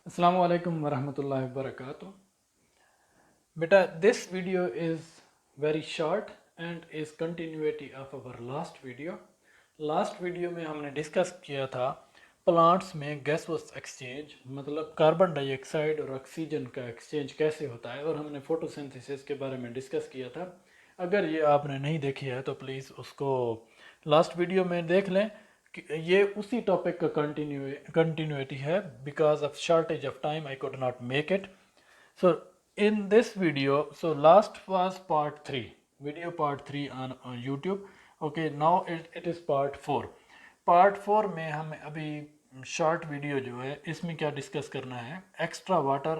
Assalamu alaikum warahmatullahi wabarakatuh. Beta, this video is very short and is continuity of our last video. Last video में हमने discuss किया था plants में गैसोस exchange, मतलब carbon dioxide और oxygen का exchange कैसे होता है, और हमने फोटोसिंथेसिस के बारे में डिस्कस किया था। अगर ये आपने नहीं देखी है तो प्लीज़ उसको लास्ट वीडियो में देख लें कि ये उसी टॉपिक का कंटिन्यूटी है। Because of shortage of time I could not make it. So in this video, so last was part 3, video part 3 on YouTube. Okay, now it is part 4. Part 4 में हम अभी शॉर्ट वीडियो जो है इसमें क्या discuss करना है, extra water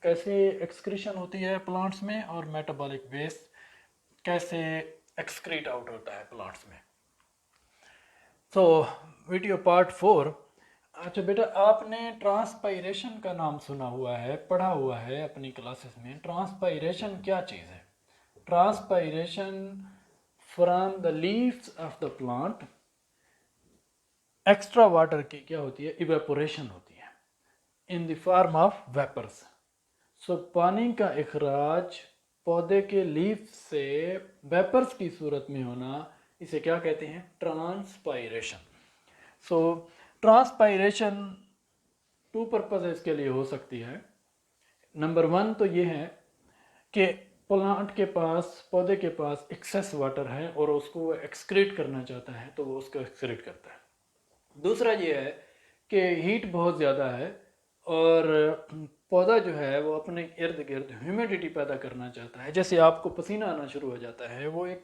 कैसे एक्सक्रीशन होती है प्लांट्स में, और मेटाबॉलिक वेस्ट कैसे एक्सक्रीट आउट होता है प्लांट्स में। तो वीडियो पार्ट 4। अच्छा बेटा, आपने ट्रांसपायरेशन का नाम सुना हुआ है, पढ़ा हुआ है अपनी क्लासेस में। ट्रांसपायरेशन क्या चीज़ है? Transpiration from the leaves of the plant, extra water की क्या होती है, इवेपोरेशन होती है in the form of vapours. So पानी का इखराज पौधे के लीफ से वेपर्स की सूरत में होना, इसे क्या कहते हैं? Transpiration. So transpiration to purpose इसके लिए हो सकती है। नंबर 1 तो ये है कि प्लांट के पास, पौधे के पास एक्सेस वाटर है और उसको वो एक्सक्रीट करना चाहता है, तो वो उसको एक्सक्रीट करता है। दूसरा ये है कि हीट बहुत ज़्यादा है और पौधा जो है वो अपने इर्द गिर्द ह्यूमिडिटी पैदा करना चाहता है। जैसे आपको पसीना आना शुरू हो जाता है, वो एक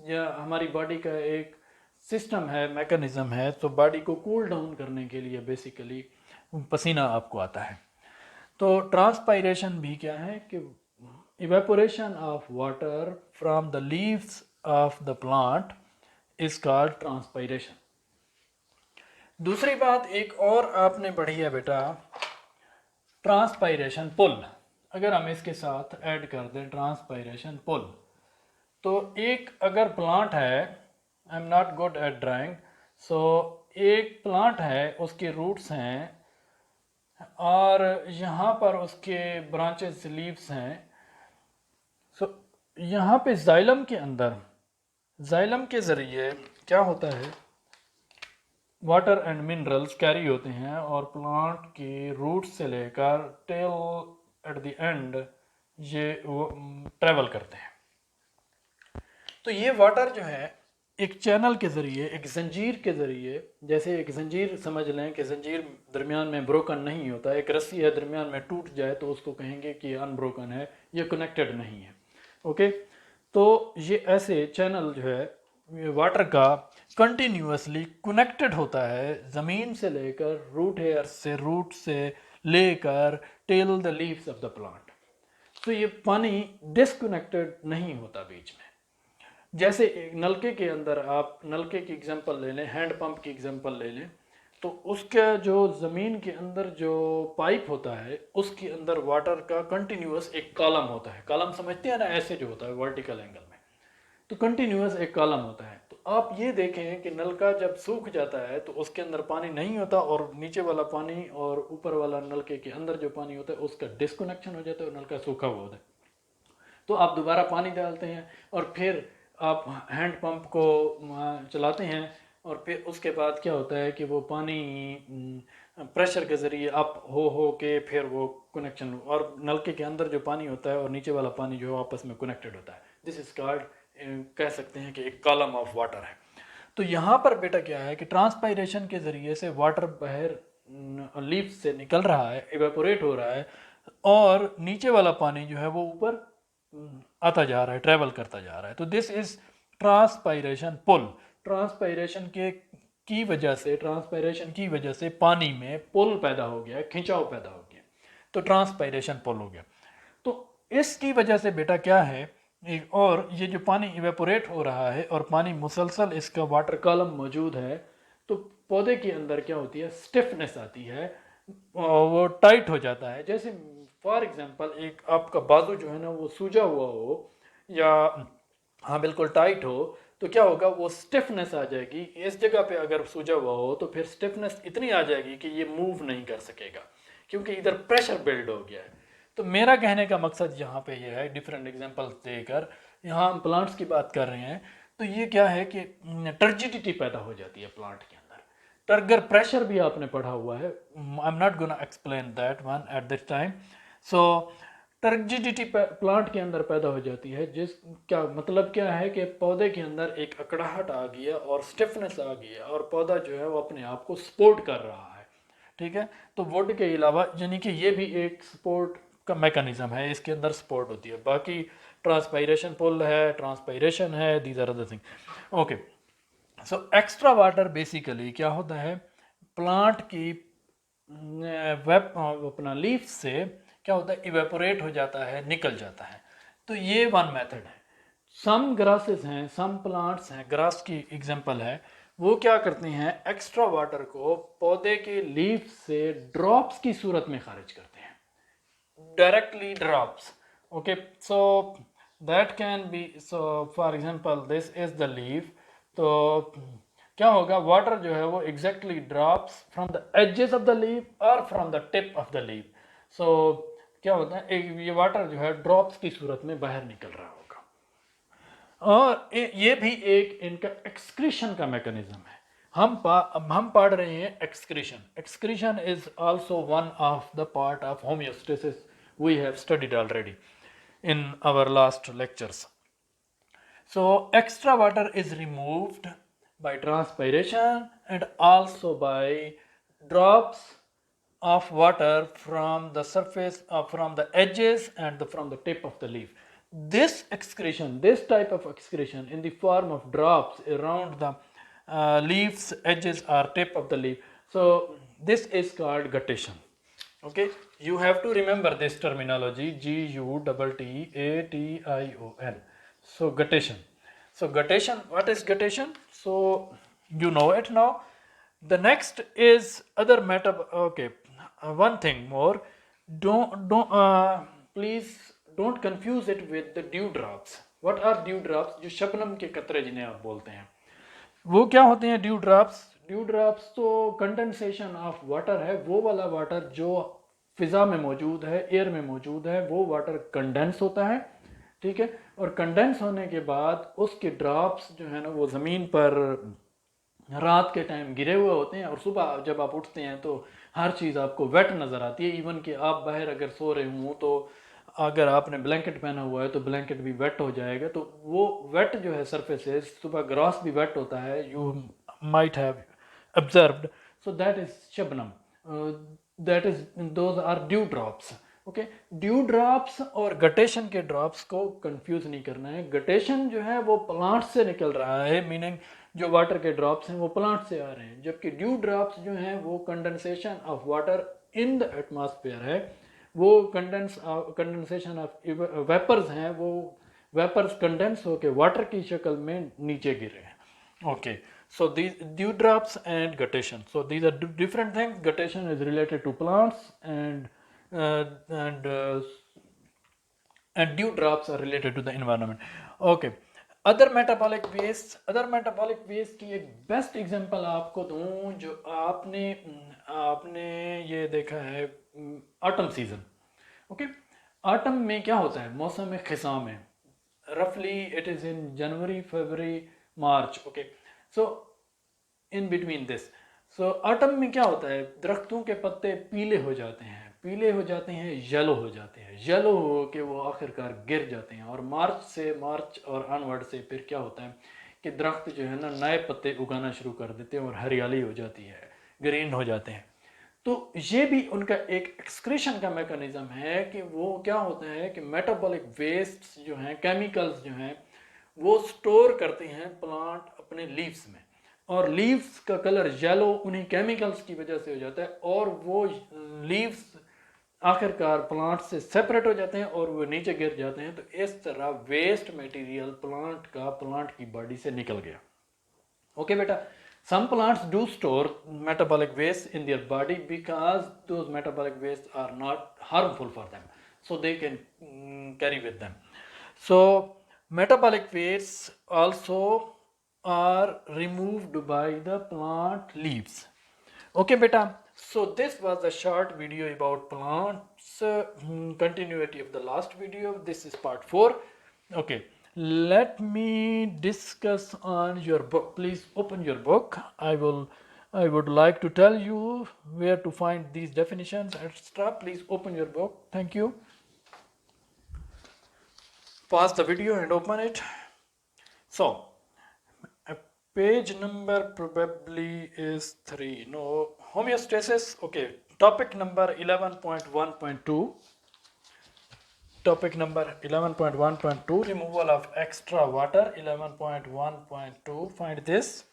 या हमारी बॉडी का एक सिस्टम है, मैकेनिज़्म है। तो बॉडी को कूल डाउन करने के लिए बेसिकली पसीना आपको आता है। तो ट्रांसपायरेशन भी क्या है कि evaporation of water from the leaves of the plant is called transpiration. दूसरी बात एक और आपने पढ़ी है बेटा, ट्रांसपायरेशन पुल। अगर हम इसके साथ ऐड कर दें ट्रांसपायरेशन पुल, तो एक अगर प्लांट है, I am not good at drawing, so एक प्लांट है, उसके रूट्स हैं और यहाँ पर उसके ब्रांचेस, लीव्स हैं। सो यहाँ पे जाइलम के अंदर, जाइलम के ज़रिए क्या होता है, वाटर एंड मिनरल्स कैरी होते हैं और प्लांट के रूट से लेकर टेल एट द एंड ये ट्रेवल करते हैं। तो ये वाटर जो है एक चैनल के ज़रिए, एक जंजीर के ज़रिए, जैसे एक जंजीर समझ लें कि जंजीर दरमियान में ब्रोकन नहीं होता, एक रस्सी है दरमियान में टूट जाए तो उसको कहेंगे कि अनब्रोकन है, ये कनेक्टेड नहीं है। ओके, तो ये ऐसे चैनल जो है वाटर का कंटिन्यूसली कनेक्टेड होता है, ज़मीन से लेकर रूट हेयर से, रूट से लेकर till the leaves of the plant. तो ये पानी डिसकनेक्टेड नहीं होता बीच में। जैसे एक नलके के अंदर, आप नलके की एग्जांपल ले लें, हैंड पंप की एग्जांपल ले लें, तो उसका जो ज़मीन के अंदर जो पाइप होता है उसके अंदर वाटर का कंटिन्यूस एक कॉलम होता है। कॉलम समझते हैं ना, ऐसे जो होता है वर्टिकल एंगल में, तो कंटिन्यूस एक कॉलम होता है। तो आप ये देखें कि नलका जब सूख जाता है तो उसके अंदर पानी नहीं होता और नीचे वाला पानी और ऊपर वाला नलके के अंदर जो पानी होता है उसका डिस्कनेक्शन हो जाता है और नलका सूखा हुआ होता है। तो आप दोबारा पानी डालते हैं और फिर आप हैंड पंप को चलाते हैं और फिर उसके बाद क्या होता है कि वो पानी प्रेशर के ज़रिए अप हो के फिर वो कनेक्शन, और नलके के अंदर जो पानी होता है और नीचे वाला पानी जो है आपस में कनेक्टेड होता है। दिस इज कॉल्ड, कह सकते हैं कि एक कॉलम ऑफ वाटर है। तो यहाँ पर बेटा क्या है कि ट्रांसपायरेशन के ज़रिए से वाटर बाहर लीफ से निकल रहा है, इवेपोरेट हो रहा है, और नीचे वाला पानी जो है वो ऊपर आता जा रहा है, ट्रेवल करता जा रहा है। तो this is transpiration pull. Transpiration के की वजह से, ट्रांसपायरेशन की वजह से पानी में पुल पैदा हो गया, खिंचाव पैदा हो गया, तो ट्रांसपायरेशन पुल हो गया। तो इसकी वजह से बेटा क्या है, और ये जो पानी इवेपोरेट हो रहा है और पानी मुसलसल इसका वाटर कॉलम मौजूद है, तो पौधे के अंदर क्या होती है, स्टिफनेस आती है, वो टाइट हो जाता है। जैसे फॉर एग्जांपल एक आपका बाजू जो है ना वो सूजा हुआ हो या हाँ बिल्कुल टाइट हो, तो क्या होगा, वो स्टिफनेस आ जाएगी। इस जगह पे अगर सूजा हुआ हो तो फिर स्टिफनेस इतनी आ जाएगी कि ये मूव नहीं कर सकेगा, क्योंकि इधर प्रेशर बिल्ड हो गया है। तो मेरा कहने का मकसद यहाँ पे ये है, डिफरेंट एग्जांपल्स देकर, यहाँ हम प्लांट्स की बात कर रहे हैं, तो ये क्या है कि टर्जिडिटी पैदा हो जाती है प्लांट के अंदर। टर्गर प्रेशर भी आपने पढ़ा हुआ है, I am not gonna explain that one at this time. So turgidity plant के अंदर पैदा हो जाती है, जिस क्या मतलब क्या है कि पौधे के अंदर एक अकड़ाहट आ गई है और स्टिफनेस आ गई है और पौधा जो है वो अपने आप को सपोर्ट कर रहा है, ठीक है। तो वुड के अलावा यानी कि ये भी एक सपोर्ट का मैकेनिज्म है, इसके अंदर सपोर्ट होती है। बाकी ट्रांसपायरेशन पुल है, ट्रांसपायरेशन है, these are other thing. Okay, so extra water basically क्या होता है, प्लांट की अपना लीफ से क्या होता है, इवेपोरेट हो जाता है, निकल जाता है। तो ये वन मेथड है। सम ग्रासेस हैं, सम प्लांट्स हैं, ग्रास की एग्जांपल है, वो क्या करते हैं, एक्स्ट्रा वाटर को पौधे के लीफ से ड्रॉप्स की सूरत में खारिज करते हैं, directly drops. Okay, so that can be, so for example this is the leaf. तो क्या होगा, वाटर जो है वो exactly drops from the edges of the leaf और from the tip of the leaf. So क्या होता है, ये वाटर जो है ड्रॉप्स की सूरत में बाहर निकल रहा होगा। और ये भी एक इनका एक्सक्रीशन का मैकेनिज्म है। हम पढ़ रहे हैं excretion. Excretion is also one of the part of homeostasis, we have studied already in our last lectures. So extra water is removed by transpiration and also by drops of water from the surface, from the edges and from the tip of the leaf. This excretion, this type of excretion in the form of drops around the leaves, edges or tip of the leaf. So this is called guttation. Okay, you have to remember this terminology, Guttation. So guttation. So guttation, what is guttation? So you know it now. The next is other okay, one thing more, please don't confuse it with the dewdrops. What are dewdrops? जो शबनम के कतरे जिन्हें आप बोलते हैं, वो क्या होते हैं ड्यू ड्रॉप्स? ड्यू ड्रॉप्स तो कंडेंसेशन ऑफ वाटर है, वो वाला वाटर जो फिजा में मौजूद है, एयर में मौजूद है, वो वाटर कंडेंस होता है, ठीक है। और कंडेंस होने के बाद उसके ड्रॉप्स जो है ना वो ज़मीन पर रात के टाइम गिरे हुए होते हैं और सुबह जब आप उठते हैं तो हर चीज़ आपको वेट नज़र आती है। इवन कि आप बाहर अगर सो रहे हों तो अगर आपने ब्लैंकेट पहना हुआ है तो ब्लैंकेट भी वेट हो जाएगा। तो वो वेट जो है सरफेसेस, सुबह ग्रास भी वेट होता है, you might have observed. So that is शबनम, that is, those are dew drops. Okay, dew drops और गटेशन के ड्रॉप्स को कंफ्यूज नहीं करना है। गटेशन जो है वो प्लांट से निकल रहा है, मीनिंग जो वाटर के ड्रॉप्स हैं वो प्लांट से आ रहे हैं, जबकि ड्यू ड्रॉप्स जो हैं वो condensation of water in the atmosphere है, वो कंडेंसेशन ऑफ वेपर्स हैं, वो वेपर्स कंडेंस होकर वाटर की शक्ल में नीचे गिरे हैं। Okay, so these dewdrops and guttation, so these are different things. Guttation is related to plants and uh, and uh, and dewdrops are related to the environment. Okay, other metabolic waste की एक best example आपको दूं, जो आपने ये देखा है autumn season. Okay, autumn में क्या होता है, मौसम खिसा में, रफली it is in January, February, March. Okay, so in between this, so autumn में क्या होता है, दरख्तों के पत्ते पीले हो जाते हैं, येलो हो जाते हैं, येलो हो के वो आखिरकार गिर जाते हैं। और मार्च और ऑनवर्ड से फिर क्या होता है कि दरख्त जो है ना नए पत्ते उगाना शुरू कर देते हैं और हरियाली हो जाती है, ग्रीन हो जाते हैं। तो ये भी उनका एक एक्सक्रीशन का मैकेनिज्म है कि वो क्या होता है कि मेटाबॉलिक वेस्ट जो हैं, केमिकल्स जो हैं, वो स्टोर करते हैं प्लांट अपने लीव्स में, और लीव्स का कलर येलो उन्हीं केमिकल्स की वजह से हो जाता है, और वो लीव्स आखिरकार प्लांट से सेपरेट हो जाते हैं और वो नीचे गिर जाते हैं। तो इस तरह वेस्ट मटेरियल प्लांट की बॉडी से निकल गया। ओके बेटा, some plants do store metabolic waste in their body because those metabolic wastes are not harmful for them, so they can carry with them. So metabolic wastes also are removed by the plant leaves. Okay beta, So this was a short video about plants, continuity of the last video. This is part 4. Okay, let me discuss on your book. Please open your book. I would like to tell you where to find these definitions, etc. Please open your book. Thank you. Pause the video and open it. So page number probably is 3. No, homeostasis. Okay, topic number 11.1.2. Topic number 11.1.2, removal of extra water. 11.1.2, find this,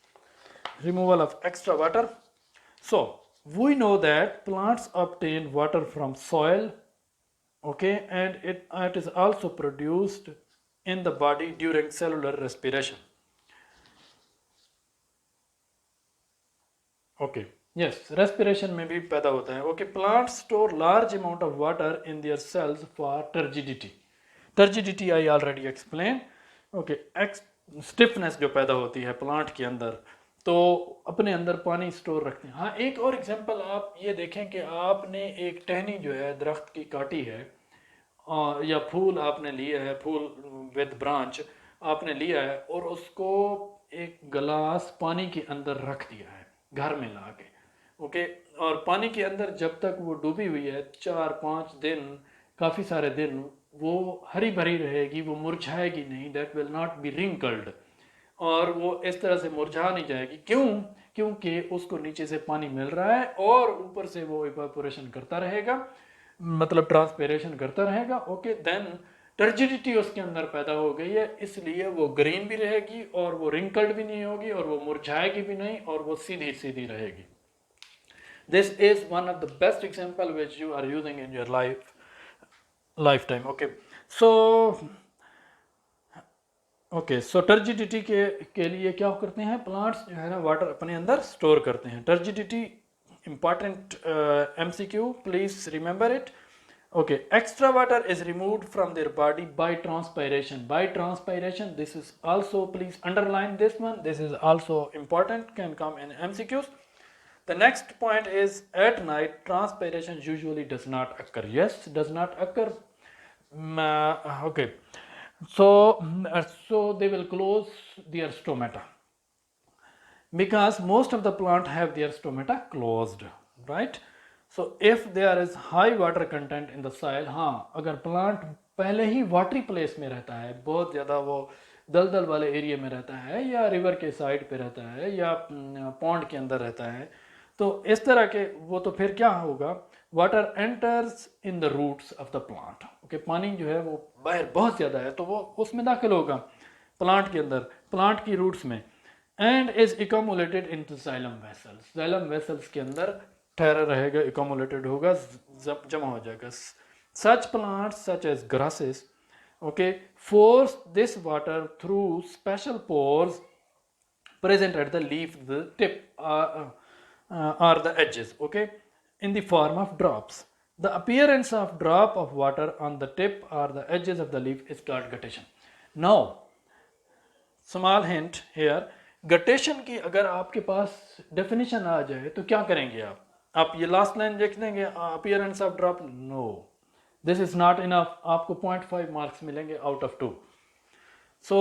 removal of extra water. So we know that plants obtain water from soil, okay, and it is also produced in the body during cellular respiration. Okay, yes, respiration में भी पैदा होता है. Okay, plants store large amount of water in their cells for turgidity. Turgidity I already explained. Okay, stiffness जो पैदा होती है plant के अंदर, तो अपने अंदर पानी स्टोर रखते हैं. हाँ, एक और एग्जांपल आप ये देखें कि आपने एक टहनी जो है दरख्त की काटी है, या फूल आपने लिया है, फूल विद ब्रांच आपने लिया है और उसको एक गिलास पानी के अंदर रख दिया है घर में ला के. ओके, और पानी के अंदर जब तक वो डूबी हुई है 4-5 दिन, काफ़ी सारे दिन, वो हरी भरी रहेगी, वो मुरझाएगी नहीं. That will not be wrinkled, और वो इस तरह से मुरझा नहीं जाएगी. क्यों? क्योंकि उसको नीचे से पानी मिल रहा है और ऊपर से वो इवापोरेशन करता रहेगा, मतलब ट्रांसपिरेशन करता रहेगा. ओके, देन टर्जिडिटी उसके अंदर पैदा हो गई है, इसलिए वो ग्रीन भी रहेगी और वो रिंकल्ड भी नहीं होगी और वो मुरझाएगी भी नहीं और वो सीधी सीधी रहेगी. This is one of the best example which you are using in your lifetime. Okay, so turgidity के लिए क्या करते हैं प्लांट्स जो है ना, वाटर अपने अंदर स्टोर करते हैं. Turgidity important MCQ, please remember it. Okay, extra water is removed from their body by transpiration. By transpiration, this is also, please underline this one, this is also important, can come in MCQs. The next point is, at night transpiration usually does not occur. Yes, does not occur. Okay, so they will close their stomata because most of the plant have their stomata closed, right? So if there is high water content in the soil, हाँ, अगर plant पहले ही watery place में रहता है, बहुत ज़्यादा वो दलदल वाले एरिया में रहता है या रिवर के साइड पे रहता है या पॉन्ड के अंदर रहता है, तो इस तरह के वो, तो फिर क्या होगा, water enters in the roots of the plant. Okay, पानी जो है वो बाहर बहुत ज़्यादा है तो वो उसमें दाखिल होगा प्लांट के अंदर, प्लांट की रूट्स में, and is accumulated into xylem vessels. Xylem vessels के अंदर ठहरा रहेगा, इकोमुलेटेड होगा, जमा हो जाएगा. Such plants such as grasses, okay, force this water through special pores present at the leaf, the tip, or the edges, okay, in the form of drops. The appearance of drop of water on the tip or the edges of the leaf is called guttation. Now, small hint here, guttation की अगर आपके पास definition आ जाए तो क्या करेंगे आप ये last line देख देंगे, appearance of drop, no, this is not enough, आपको 0.5 मार्क्स मिलेंगे आउट ऑफ 2. सो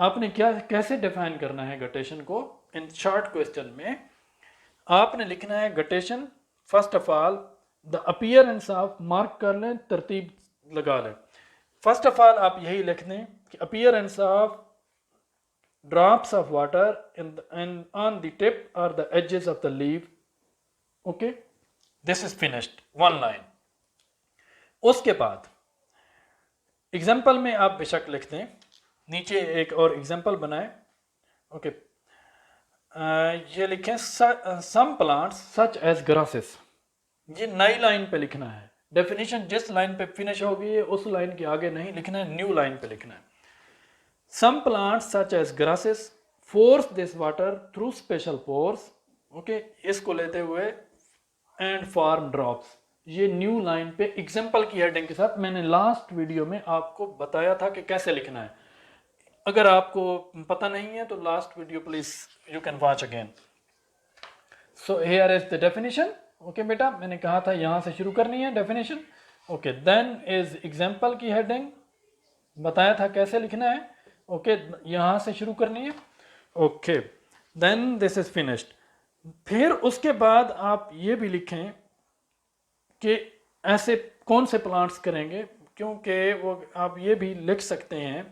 आपने क्या कैसे डिफाइन करना है गटेशन को, इन शॉर्ट क्वेश्चन में आपने लिखना है guttation, first of all the appearance of, mark कर लें, तरतीब लगा लें. फर्स्ट ऑफ ऑल आप यही लिख दें कि appearance of drops of water in on the tip और the edges of the leaf. Okay, this is finished, 1 line. उसके बाद एग्जाम्पल में आप बेशक लिख दें, नीचे एक और एग्जाम्पल बनाए. ओके, ये लिखें some plants such as grasses. ये नई लाइन पे लिखना है, डेफिनेशन जिस लाइन पे फिनिश होगी उस लाइन के आगे नहीं लिखना है, न्यू लाइन पे लिखना है. Some plants such as grasses force this water through special pores. Okay, इसको लेते हुए एंड फॉर्म ड्रॉप्स. ये न्यू लाइन पे एग्जाम्पल की हेडिंग के साथ मैंने लास्ट वीडियो में आपको बताया था कि कैसे लिखना है. अगर आपको पता नहीं है तो last video please you can watch again. So here is the definition. Okay बेटा, मैंने कहा था यहाँ से शुरू करनी है definition. Okay, then is example की हेडिंग बताया था कैसे लिखना है। ओके, यहाँ से शुरू करनी है। Okay, then this is finished. फिर उसके बाद आप ये भी लिखें कि ऐसे कौन से प्लांट्स करेंगे, क्योंकि वो आप ये भी लिख सकते हैं,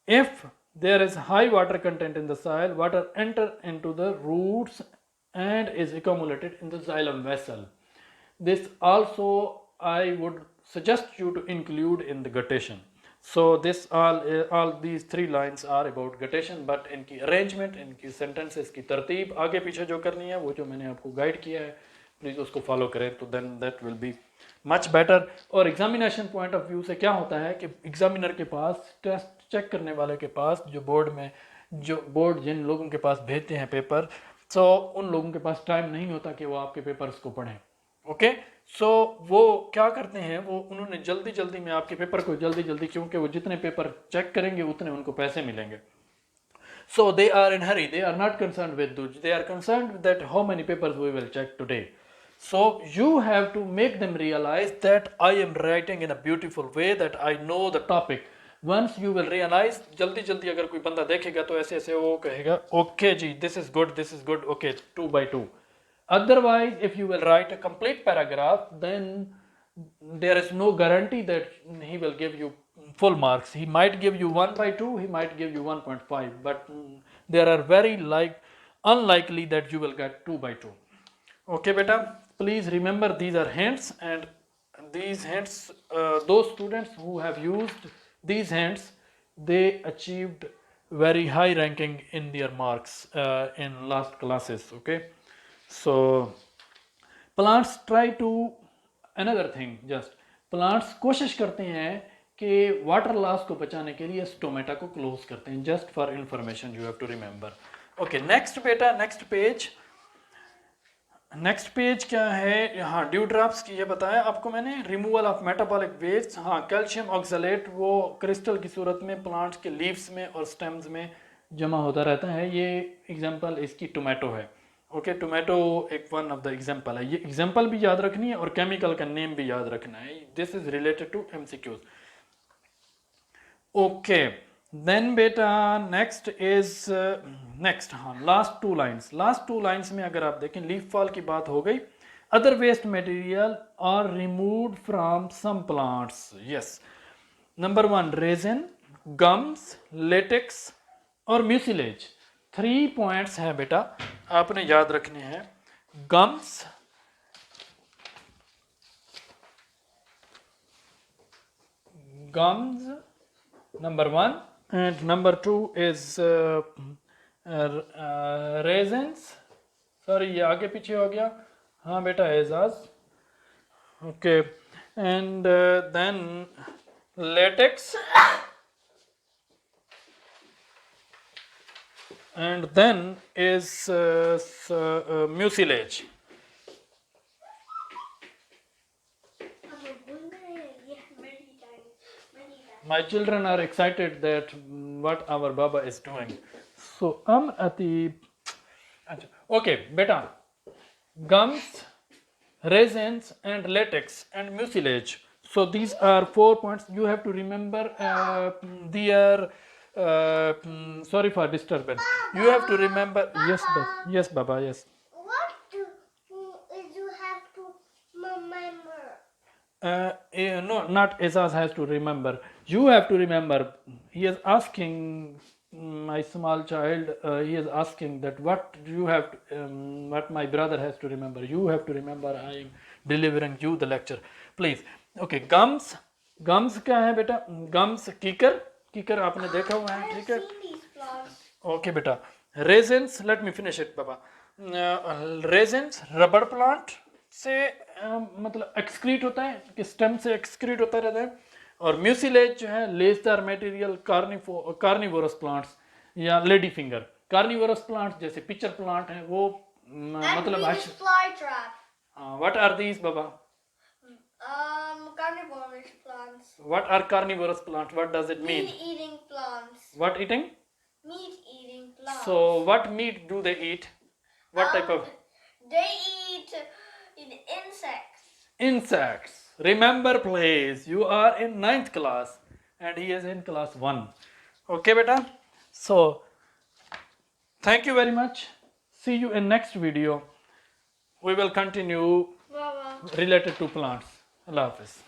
if there is high water content in the soil, water enter into the roots and is accumulated in the xylem vessel. This also I would suggest you to include in the guttation. So this all these three lines are about guttation, but इनकी arrangement, इनकी sentences की तरतीब आगे पीछे जो करनी है वो जो मैंने आपको गाइड किया है, प्लीज़ उसको फॉलो करें, तो then that will be much better. और एग्जामिनेशन पॉइंट ऑफ व्यू से क्या होता है कि एग्जामिनर के पास, टेस्ट चेक करने वाले के पास, जो बोर्ड में जो बोर्ड जिन लोगों के पास भेजते हैं पेपर, सो उन लोगों के पास टाइम नहीं होता कि वो आपके पेपर्स को पढ़ें। ओके, सो वो क्या करते हैं, वो उन्होंने जल्दी जल्दी में आपके पेपर को जल्दी जल्दी, क्योंकि वो जितने पेपर चेक करेंगे उतने उनको पैसे मिलेंगे। So they are in hurry, they are not concerned with those, they are concerned that how many papers we will check today. So you have to make them realize that I am writing in a beautiful way, that I know the topic. Once you will realize, जल्दी जल्दी अगर कोई बंदा देखेगा तो ऐसे ऐसे वो कहेगा okay ji, this is good, okay, 2 by 2. Otherwise, if you will write a complete paragraph, then there is no guarantee that he will give you full marks. He might give you 1 by 2, he might give you 1.5, but there are very unlikely that you will get 2 by 2. Okay beta, please remember these are hints, and these hints, those students who have used these hints, they achieved very high ranking in their marks in last classes. Okay, so plants try to, another thing, just plants कोशिश करते हैं कि water loss को बचाने के लिए stomata को close करते हैं। Just for information you have to remember. Okay, next बेटा, नेक्स्ट पेज क्या है। हाँ, ड्यू ड्रॉप्स की ये बताया आपको मैंने। रिमूवल ऑफ मेटाबॉलिक वेस्ट, हाँ, कैल्शियम ऑक्सलेट वो क्रिस्टल की सूरत में प्लांट्स के लीव्स में और स्टेम्स में जमा होता रहता है। ये एग्जांपल इसकी टोमेटो है। ओके, टोमेटो एक वन ऑफ द एग्जांपल है। ये एग्जांपल भी याद रखनी है और केमिकल का नेम भी याद रखना है। This is related to MCQs. Okay, then बेटा नेक्स्ट इज नेक्स्ट, हाँ, लास्ट टू लाइंस में अगर आप देखें, लीफ फॉल की बात हो गई। Other waste material are removed from some plants. Yes, number 1 resin, gums, latex और म्यूसिलेज। 3 पॉइंट्स हैं बेटा, आपने याद रखने हैं। Gums, number 1, and number 2 is raisins. Sorry, ये आगे पीछे हो गया। हाँ बेटा, Ejaz. Okay, and then latex, and then is mucilage. My children are excited that what our Baba is doing. So okay beta, gums, resins and latex and mucilage. So these are 4 points you have to remember. Sorry for disturbance. You have to remember. Yes Baba, yes. What do you have to remember? No, not Esas has to remember. You have to remember. He is asking, my small child, he is asking that what you have to, what my brother has to remember. You have to remember. I am delivering you the lecture. Please. Okay, gums क्या है बेटा? Gums, कीकर आपने देखा हुआ है, ठीक है? Okay बेटा. Raisins, let me finish it Baba. Raisins, rubber plant से मतलब एक्सक्रीट होता है, कि स्टेम से एक्सक्रीट होता रहता है। और म्यूसिलेज जो है लेसदार मटेरियल कार्निवोरस प्लांट्स या लेडी फिंगर। कार्निवोरस प्लांट्स जैसे पिचर प्लांट है वो मतलब व्हाट आर दीज बाबा? Carnivorous plants. What are carnivorous plants? What does it mean? Meat eating plants. What eating? Meat eating plants. So what meat do they eat? What type of? They Insects. Insects. Remember please, you are in 9th class and he is in class 1. Okay beta? So thank you very much. See you in next video. We will continue Baba. related to plants. Allah Hafiz.